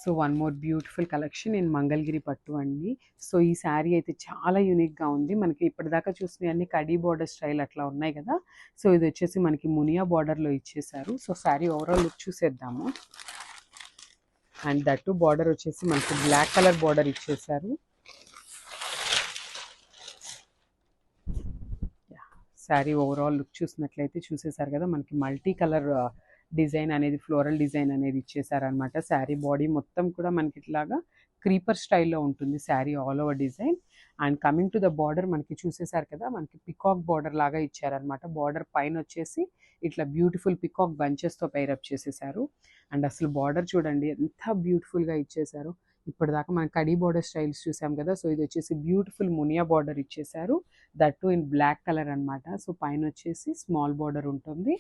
So one more beautiful collection in Mangalagiri పట్టు అండి. So ఈ శారీ అయితే చాలా యూనిక్గా ఉంది. మనకి ఇప్పటిదాకా చూసినవి అన్ని కడీ బార్డర్ స్టైల్ అట్లా ఉన్నాయి కదా. సో ఇది వచ్చేసి మనకి మునియా బార్డర్లో ఇచ్చేసారు. సో శారీ ఓవరాల్ లుక్ చూసేద్దాము. అండ్ దట్టు బార్డర్ వచ్చేసి మనకి బ్లాక్ కలర్ బార్డర్ ఇచ్చేసారు. శారీ ఓవరాల్ లుక్ చూసినట్లయితే చూసేసారు కదా, మనకి మల్టీ కలర్ డిజైన్ అనేది, ఫ్లోరల్ డిజైన్ అనేది ఇచ్చేసారనమాట. శారీ బాడీ మొత్తం కూడా మనకి ఇట్లాగా క్రీపర్ స్టైల్లో ఉంటుంది sari all over design. And coming to the border మనకి చూసేసారు కదా, మనకి పికాక్ బార్డర్ లాగా ఇచ్చారనమాట. బార్డర్ పైన వచ్చేసి ఇట్లా బ్యూటిఫుల్ పికాక్ బంచెస్తో పైరప్ చేసేసారు. అండ్ అసలు బార్డర్ చూడండి ఎంత బ్యూటిఫుల్గా ఇచ్చేసారు. ఇప్పటిదాకా మనం కడీ బార్డర్ స్టైల్స్ చూసాం కదా. సో ఇది వచ్చేసి బ్యూటిఫుల్ మునియా బార్డర్ ఇచ్చేసారు, that too in black colour అనమాట. సో పైన వచ్చేసి స్మాల్ బార్డర్ ఉంటుంది.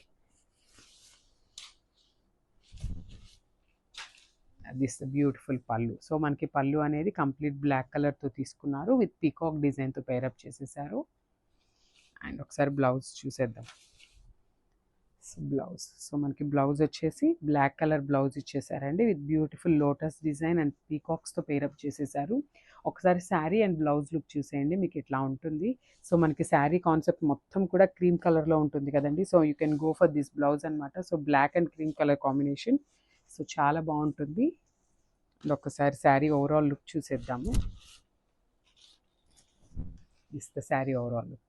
దిస్ బ్యూటిఫుల్ పళ్ళు. సో మనకి పళ్ళు అనేది కంప్లీట్ బ్లాక్ కలర్తో తీసుకున్నారు, విత్ పీకాక్ డిజైన్తో పేరప్ చేసేసారు. అండ్ ఒకసారి బ్లౌజ్ చూసేద్దాం. సో బ్లౌజ్, సో మనకి బ్లౌజ్ వచ్చేసి బ్లాక్ కలర్ బ్లౌజ్ ఇచ్చేసారండి, with beautiful lotus design and పీకాక్స్తో పేరప్ చేసేసారు. ఒకసారి శారీ అండ్ బ్లౌజ్ లుక్ చూసేయండి, మీకు ఇట్లా ఉంటుంది. సో మనకి శారీ కాన్సెప్ట్ మొత్తం కూడా క్రీమ్ కలర్లో ఉంటుంది కదండి. So you can go for this blouse అనమాట. So black and cream colour combination. So చాలా బాగుంటుంది. ఒకసారి శారీ ఓవరాల్ లుక్ చూసేద్దాము. This the sari overall look.